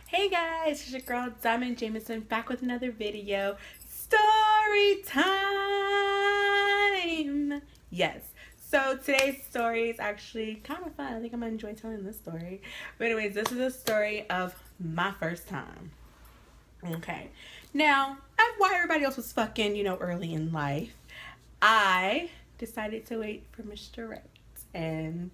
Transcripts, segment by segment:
Hey guys, it's your girl Diamond Jameson back with another video. Story time! Yes. So today's story is actually kind of fun. I think I'm gonna enjoy telling this story. But anyways, this is a story of my first time. Okay. Now, while everybody else was fucking, early in life, I decided to wait for Mr. Right. And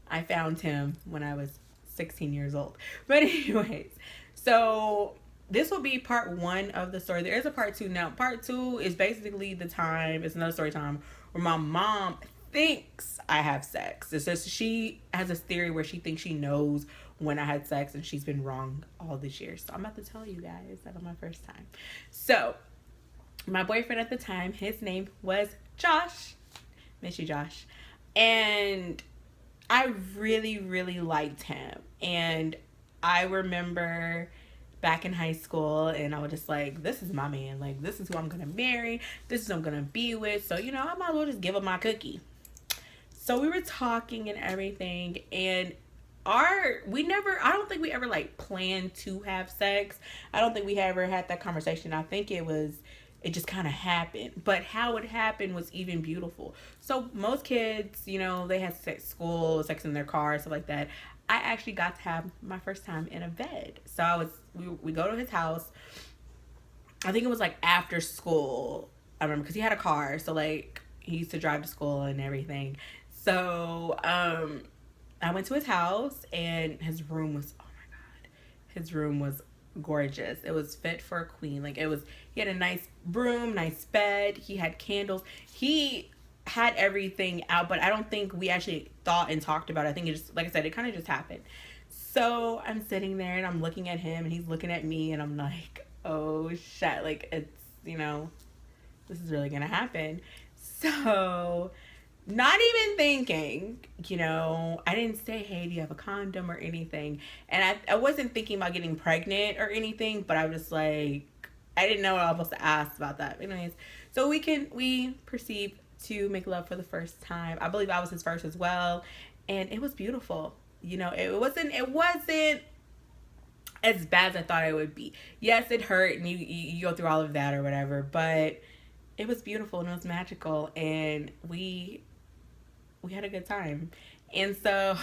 I found him when I was 16 years old. But anyways, so this will be part one of the story. There is a part two. Now, part two is basically it's another story time where my mom thinks I have sex. It says she has this theory where she thinks she knows when I had sex and she's been wrong all these years. So I'm about to tell you guys that on my first time. So my boyfriend at the time, his name was Josh. Miss you, Josh. And I really, really liked him. And I remember back in high school, and I was just like, this is my man. Like, this is who I'm going to marry. This is who I'm going to be with. So, I might as well just give him my cookie. So we were talking and everything. And I don't think we ever like planned to have sex. I don't think we ever had that conversation. I think it just kind of happened. But how it happened was even beautiful. So most kids, they had sex school, sex in their car, stuff like that. I actually got to have my first time in a bed. So we go to his house. I think it was like after school. I remember because he had a car, so like he used to drive to school and everything. So I went to his house and his room was, oh my god, his room was gorgeous. It was fit for a queen. He had a nice room, nice bed. He had candles. He had everything out, but I don't think we actually thought and talked about it. I think it just, like I said, it kind of just happened. So I'm sitting there and I'm looking at him and he's looking at me and I'm like, oh shit, like this is really gonna happen. So not even thinking, I didn't say, hey, do you have a condom or anything? And I wasn't thinking about getting pregnant or anything, but I was just like, I didn't know what I was supposed to ask about that. Anyways, so we proceed to make love for the first time. I believe I was his first as well. And it was beautiful. It wasn't as bad as I thought it would be. Yes, it hurt and you go through all of that or whatever, but it was beautiful and it was magical and we had a good time. And so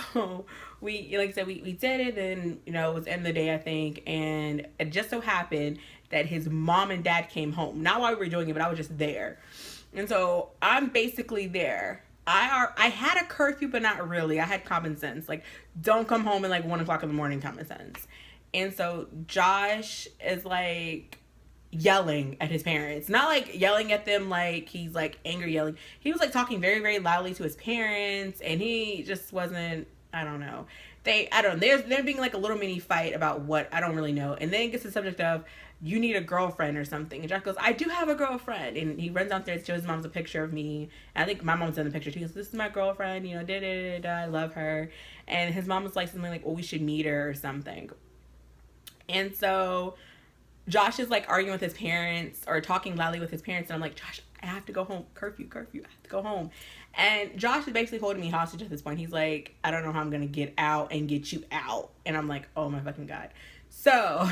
we, like I said, we did it and, it was end of the day, I think. And it just so happened that his mom and dad came home. Not while we were doing it, but I was just there. And so I'm basically there. I had a curfew, but not really. I had common sense. Like, don't come home at like 1 o'clock in the morning, common sense. And so Josh is like, yelling at his parents. Not like yelling at them like he's like angry yelling. He was like talking very, very loudly to his parents and he just wasn't, I don't know. I don't know. They're being like a little mini fight about what I don't really know. And then it gets to the subject of you need a girlfriend or something. And Jack goes, I do have a girlfriend. And he runs downstairs, shows his mom's a picture of me. And I think my mom's in the picture. She goes, this is my girlfriend, da da da da. I love her. And his mom was like something like, well, we should meet her or something. And so Josh is like arguing with his parents or talking loudly with his parents, and I'm like, Josh, I have to go home. Curfew, curfew. I have to go home. And Josh is basically holding me hostage at this point. He's like, I don't know how I'm gonna get out and get you out. And I'm like, oh my fucking god. So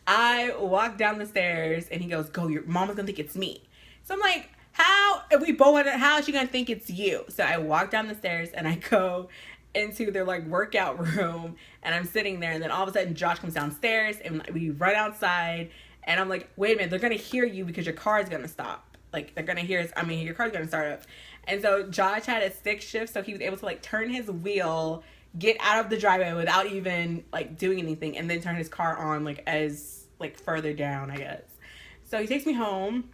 I walk down the stairs, and he goes, go. Your mama's gonna think it's me. So I'm like, how? If we both, how is she gonna think it's you? So I walk down the stairs, and I go into their like workout room and I'm sitting there and then all of a sudden Josh comes downstairs and we run outside and I'm like, wait a minute, they're gonna hear you because your car is gonna stop. Like they're gonna hear us, your car's gonna start up. And so Josh had a stick shift so he was able to like turn his wheel, get out of the driveway without even like doing anything and then turn his car on like as like further down, I guess. So he takes me home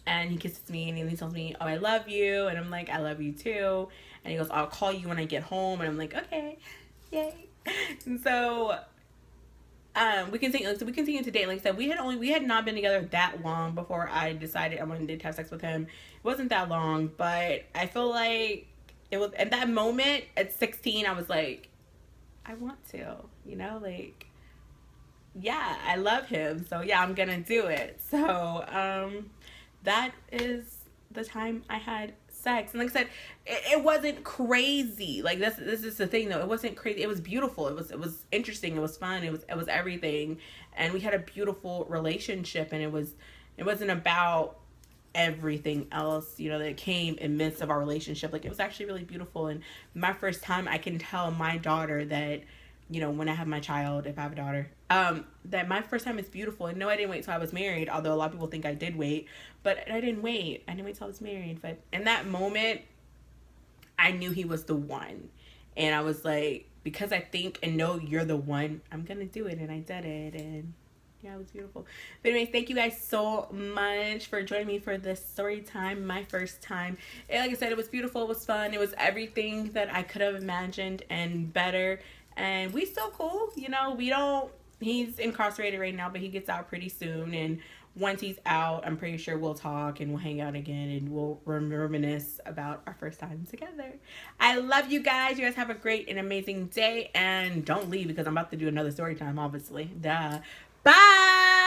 and he kisses me and he tells me, oh, I love you. And I'm like, I love you too. And he goes, I'll call you when I get home. And I'm like, okay, yay. And so we continue to date. Like I said, we had not been together that long before I decided I wanted to have sex with him. It wasn't that long, but I feel like it was at that moment at 16, I was like, I want to, like, yeah, I love him. So yeah, I'm gonna do it. So that is the time I had sex. And like I said, it wasn't crazy. Like this is the thing though. It wasn't crazy. It was beautiful. It was interesting. It was fun. It was everything. And we had a beautiful relationship, and it wasn't about everything else, that came in midst of our relationship. Like, it was actually really beautiful. And my first time, I can tell my daughter that, when I have my child, if I have a daughter, that my first time is beautiful. And no, I didn't wait till I was married, although a lot of people think I did wait, but I didn't wait. I didn't wait till I was married. But in that moment, I knew he was the one. And I was like, because I think and know you're the one, I'm going to do it. And I did it. And yeah, it was beautiful. But anyways, thank you guys so much for joining me for this story time, my first time. And like I said, it was beautiful. It was fun. It was everything that I could have imagined and better. And we still cool. He's incarcerated right now, but he gets out pretty soon. And once he's out, I'm pretty sure we'll talk and we'll hang out again and we'll reminisce about our first time together. I love you guys. You guys have a great and amazing day. And don't leave, because I'm about to do another story time, obviously. Duh. Bye.